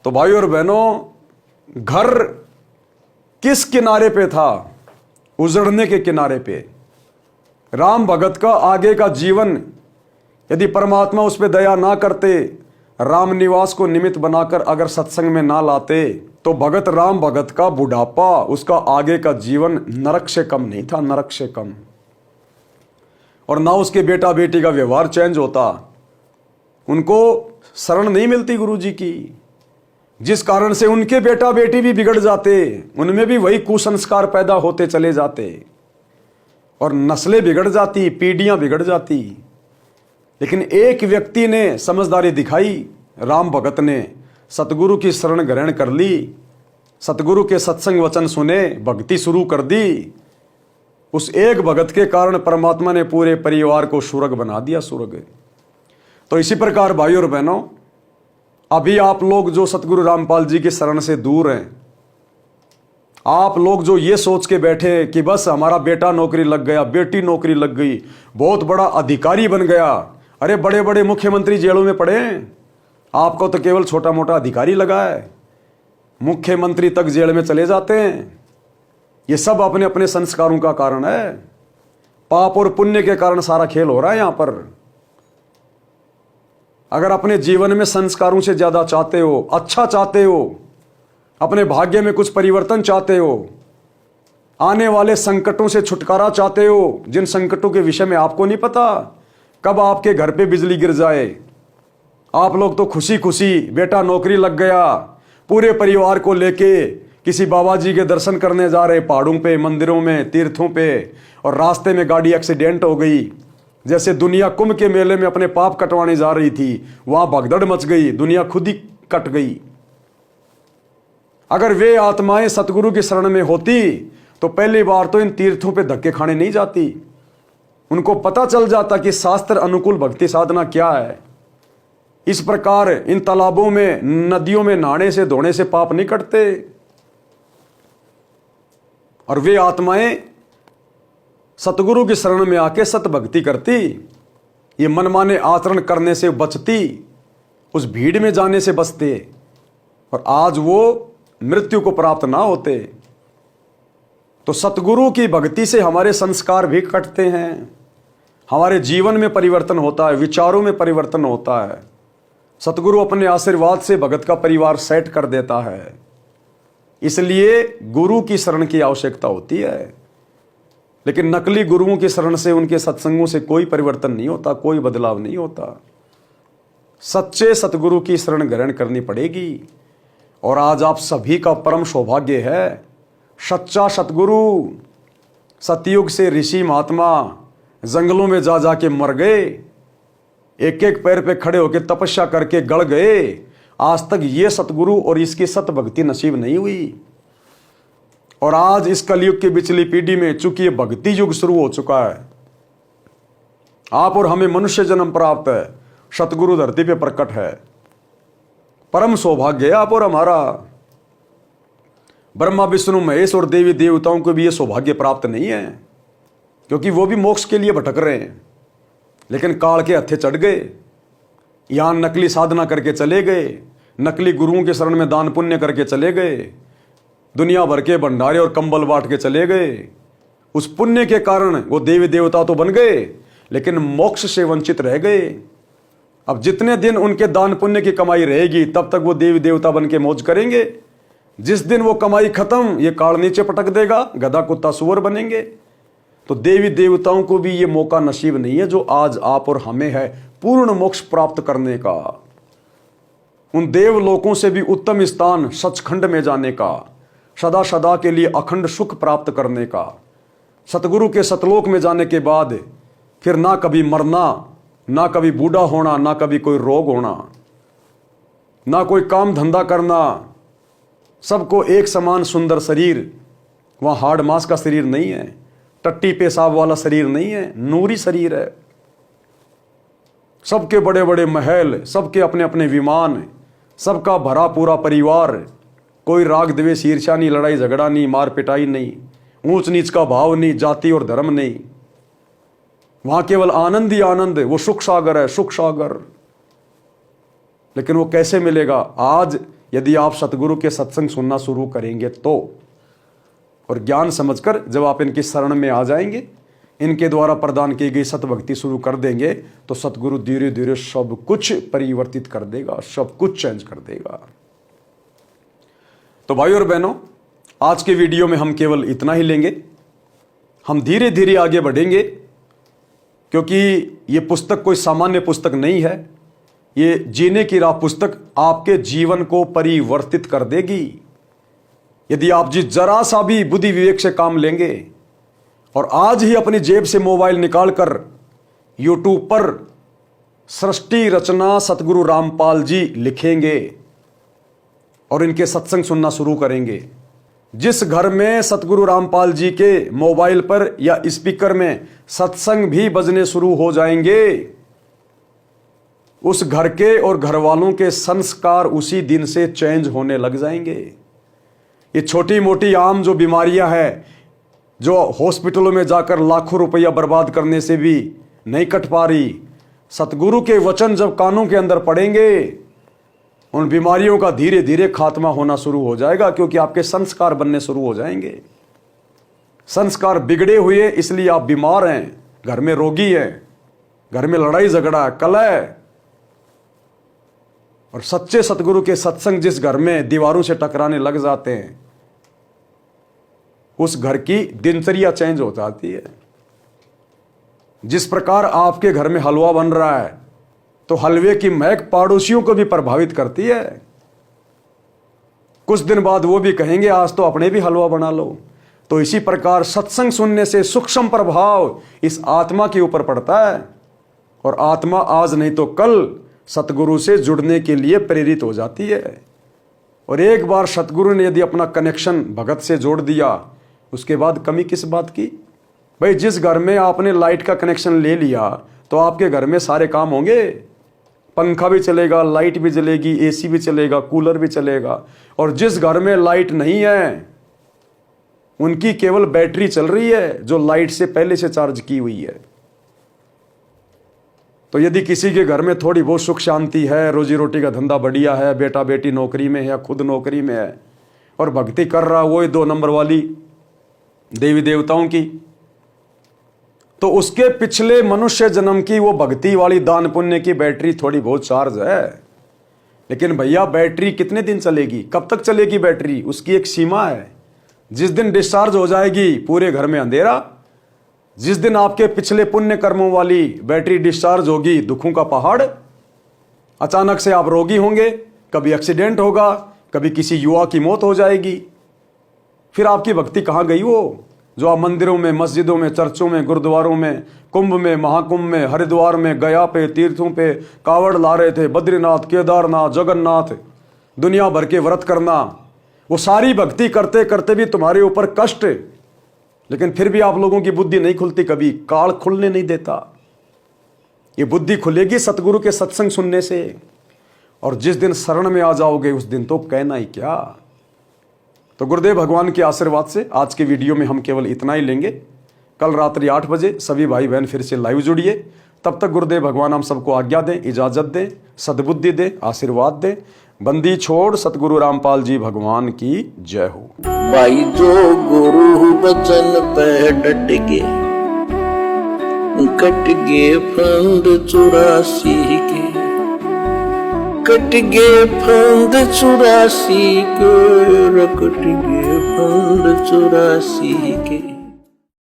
तो भाई और बहनों, घर किस किनारे पे था? उजड़ने के किनारे पे। राम भगत का आगे का जीवन यदि परमात्मा उस पर दया ना करते, राम निवास को निमित्त बनाकर अगर सत्संग में ना लाते, तो भगत राम भगत का बुढ़ापा, उसका आगे का जीवन नरक से कम नहीं था, नरक से कम। और ना उसके बेटा बेटी का व्यवहार चेंज होता, उनको शरण नहीं मिलती गुरु जी की, जिस कारण से उनके बेटा बेटी भी बिगड़ जाते, उनमें भी वही कुसंस्कार पैदा होते चले जाते और नस्लें बिगड़ जाती, पीढ़ियां बिगड़ जाती। लेकिन एक व्यक्ति ने समझदारी दिखाई, राम भगत ने सतगुरु की शरण ग्रहण कर ली, सतगुरु के सत्संग वचन सुने, भक्ति शुरू कर दी। उस एक भगत के कारण परमात्मा ने पूरे परिवार को स्वर्ग बना दिया, स्वर्ग। तो इसी प्रकार भाई और बहनों, अभी आप लोग जो सतगुरु रामपाल जी की शरण से दूर हैं, आप लोग जो ये सोच के बैठे कि बस हमारा बेटा नौकरी लग गया, बेटी नौकरी लग गई, बहुत बड़ा अधिकारी बन गया, अरे बड़े बड़े मुख्यमंत्री जेलों में पड़े हैं, आपको तो केवल छोटा मोटा अधिकारी लगा है, मुख्यमंत्री तक जेल में चले जाते हैं। ये सब अपने अपने संस्कारों का कारण है, पाप और पुण्य के कारण सारा खेल हो रहा है यहां पर। अगर अपने जीवन में संस्कारों से ज्यादा चाहते हो, अच्छा चाहते हो, अपने भाग्य में कुछ परिवर्तन चाहते हो, आने वाले संकटों से छुटकारा चाहते हो, जिन संकटों के विषय में आपको नहीं पता कब आपके घर पे बिजली गिर जाए, आप लोग तो खुशी खुशी बेटा नौकरी लग गया, पूरे परिवार को लेके किसी बाबा जी के दर्शन करने जा रहे, पहाड़ों पे, मंदिरों में, तीर्थों पे, और रास्ते में गाड़ी एक्सीडेंट हो गई। जैसे दुनिया कुंभ के मेले में अपने पाप कटवाने जा रही थी, वहां भगदड़ मच गई, दुनिया खुद ही कट गई। अगर वे आत्माएं सतगुरु की शरण में होती तो पहली बार तो इन तीर्थों पे धक्के खाने नहीं जाती, उनको पता चल जाता कि शास्त्र अनुकूल भक्ति साधना क्या है। इस प्रकार इन तालाबों में, नदियों में नहाने से, धोने से पाप नहीं कटते। और वे आत्माएं सतगुरु की शरण में आके सत भक्ति करती, ये मनमाने आचरण करने से बचती, उस भीड़ में जाने से बचते, और आज वो मृत्यु को प्राप्त ना होते। तो सतगुरु की भक्ति से हमारे संस्कार भी कटते हैं, हमारे जीवन में परिवर्तन होता है, विचारों में परिवर्तन होता है। सतगुरु अपने आशीर्वाद से भगत का परिवार सेट कर देता है। इसलिए गुरु की शरण की आवश्यकता होती है। लेकिन नकली गुरुओं की शरण से, उनके सत्संगों से कोई परिवर्तन नहीं होता, कोई बदलाव नहीं होता। सच्चे सतगुरु की शरण ग्रहण करनी पड़ेगी। और आज आप सभी का परम सौभाग्य है, सच्चा सतगुरु, सतयुग से ऋषि महात्मा जंगलों में जा जाके मर गए, एक एक पैर पे खड़े होकर तपस्या करके गड़ गए। आज तक ये सतगुरु और इसकी सत भक्ति नसीब नहीं हुई। और आज इस कलयुग की पिछली पीढ़ी में चूंकि ये भक्ति युग शुरू हो चुका है, आप और हमें मनुष्य जन्म प्राप्त है, सतगुरु धरती पे प्रकट है, परम सौभाग्य है आप और हमारा। ब्रह्मा विष्णु महेश और देवी देवताओं को भी ये सौभाग्य प्राप्त नहीं है, क्योंकि वो भी मोक्ष के लिए भटक रहे हैं, लेकिन काल के हत्थे चढ़ गए। यहां नकली साधना करके चले गए, नकली गुरुओं के शरण में दान पुण्य करके चले गए, दुनिया भर के भंडारे और कंबल बांट के चले गए। उस पुण्य के कारण वो देवी देवता तो बन गए, लेकिन मोक्ष से वंचित रह गए। अब जितने दिन उनके दान पुण्य की कमाई रहेगी, तब तक वो देवी देवता बन के मौज करेंगे। जिस दिन वो कमाई खत्म, ये काल नीचे पटक देगा, गधा कुत्ता सुअर बनेंगे। तो देवी देवताओं को भी ये मौका नसीब नहीं है जो आज आप और हमें है, पूर्ण मोक्ष प्राप्त करने का, उन देवलोकों से भी उत्तम स्थान सचखंड में जाने का, सदा सदा के लिए अखंड सुख प्राप्त करने का, सतगुरु के सतलोक में जाने के बाद फिर ना कभी मरना, ना कभी बूढ़ा होना, ना कभी कोई रोग होना, ना कोई काम धंधा करना, सबको एक समान सुंदर शरीर। वहां हाड़ मांस का शरीर नहीं है, टट्टी पेशाब वाला शरीर नहीं है, नूरी शरीर है। सबके बड़े बड़े महल, सबके अपने अपने विमान, सबका भरा पूरा परिवार, कोई राग द्वेष ईर्ष्या नहीं, लड़ाई झगड़ा नहीं, मार पिटाई नहीं, ऊंच नीच का भाव नहीं, जाति और धर्म नहीं। वहां केवल आनंद ही आनंद है, वो सुख सागर है, सुख सागर। लेकिन वो कैसे मिलेगा? आज यदि आप सतगुरु के सत्संग सुनना शुरू करेंगे तो, और ज्ञान समझकर जब आप इनकी शरण में आ जाएंगे, इनके द्वारा प्रदान की गई सतभक्ति शुरू कर देंगे, तो सतगुरु धीरे धीरे सब कुछ परिवर्तित कर देगा, सब कुछ चेंज कर देगा। तो भाई और बहनों, आज के वीडियो में हम केवल इतना ही लेंगे। हम धीरे धीरे आगे बढ़ेंगे, क्योंकि ये पुस्तक कोई सामान्य पुस्तक नहीं है। ये जीने की राह पुस्तक आपके जीवन को परिवर्तित कर देगी, यदि आप जरा सा भी बुद्धि विवेक से काम लेंगे और आज ही अपनी जेब से मोबाइल निकालकर यूट्यूब पर सृष्टि रचना सतगुरु रामपाल जी लिखेंगे और इनके सत्संग सुनना शुरू करेंगे। जिस घर में सतगुरु रामपाल जी के मोबाइल पर या स्पीकर में सत्संग भी बजने शुरू हो जाएंगे, उस घर के और घर वालों के संस्कार उसी दिन से चेंज होने लग जाएंगे। ये छोटी मोटी आम जो बीमारियां हैं, जो हॉस्पिटलों में जाकर लाखों रुपया बर्बाद करने से भी नहीं कट पा रही, सतगुरु के वचन जब कानों के अंदर पड़ेंगे, उन बीमारियों का धीरे धीरे खात्मा होना शुरू हो जाएगा, क्योंकि आपके संस्कार बनने शुरू हो जाएंगे। संस्कार बिगड़े हुए इसलिए आप बीमार हैं, घर में रोगी हैं, घर में लड़ाई झगड़ा कलह। और सच्चे सतगुरु के सत्संग जिस घर में दीवारों से टकराने लग जाते हैं, उस घर की दिनचर्या चेंज हो जाती है। जिस प्रकार आपके घर में हलवा बन रहा है, तो हलवे की महक पड़ोसियों को भी प्रभावित करती है। कुछ दिन बाद वो भी कहेंगे आज तो अपने भी हलवा बना लो। तो इसी प्रकार सत्संग सुनने से सूक्ष्म प्रभाव इस आत्मा के ऊपर पड़ता है, और आत्मा आज नहीं तो कल सतगुरु से जुड़ने के लिए प्रेरित हो जाती है। और एक बार सतगुरु ने यदि अपना कनेक्शन भगत से जोड़ दिया, उसके बाद कमी किस बात की। भाई जिस घर में आपने लाइट का कनेक्शन ले लिया, तो आपके घर में सारे काम होंगे, पंखा भी चलेगा, लाइट भी जलेगी, एसी भी चलेगा, कूलर भी चलेगा। और जिस घर में लाइट नहीं है, उनकी केवल बैटरी चल रही है जो लाइट से पहले से चार्ज की हुई है। तो यदि किसी के घर में थोड़ी बहुत सुख शांति है, रोजी रोटी का धंधा बढ़िया है, बेटा बेटी नौकरी में है या खुद नौकरी में है, और भक्ति कर रहा वो 2 नंबर वाली देवी देवताओं की, तो उसके पिछले मनुष्य जन्म की वो भक्ति वाली दान पुण्य की बैटरी थोड़ी बहुत चार्ज है। लेकिन भैया बैटरी कितने दिन चलेगी, कब तक चलेगी बैटरी, उसकी एक सीमा है। जिस दिन डिस्चार्ज हो जाएगी पूरे घर में अंधेरा। जिस दिन आपके पिछले पुण्य कर्मों वाली बैटरी डिस्चार्ज होगी, दुखों का पहाड़, अचानक से आप रोगी होंगे, कभी एक्सीडेंट होगा, कभी किसी युवा की मौत हो जाएगी। फिर आपकी भक्ति कहाँ गई वो जो आप मंदिरों में, मस्जिदों में, चर्चों में, गुरुद्वारों में, कुंभ में, महाकुंभ में, हरिद्वार में, गया पे, तीर्थों पे कावड़ ला रहे थे, बद्रीनाथ, केदारनाथ, जगन्नाथ, दुनिया भर के व्रत करना, वो सारी भक्ति करते करते भी तुम्हारे ऊपर कष्ट। लेकिन फिर भी आप लोगों की बुद्धि नहीं खुलती, कभी काल खुलने नहीं देता। ये बुद्धि खुलेगी सतगुरु के सत्संग सुनने से, और जिस दिन शरण में आ जाओगे उस दिन तो कहना ही क्या। तो गुरुदेव भगवान के आशीर्वाद से आज के वीडियो में हम केवल इतना ही लेंगे। कल रात्रि 8 बजे सभी भाई बहन फिर से लाइव जुड़िए। तब तक गुरुदेव भगवान हम सबको आज्ञा दें, इजाजत दें, सद्बुद्धि दें, आशीर्वाद दें। बंदी छोड़ सतगुरु रामपाल जी भगवान की जय हो। भाई जो गुरु बचन पे डट गए, कट गए फंद 84 के, कट गए फंद 84 के, कट गए फंद 84 के।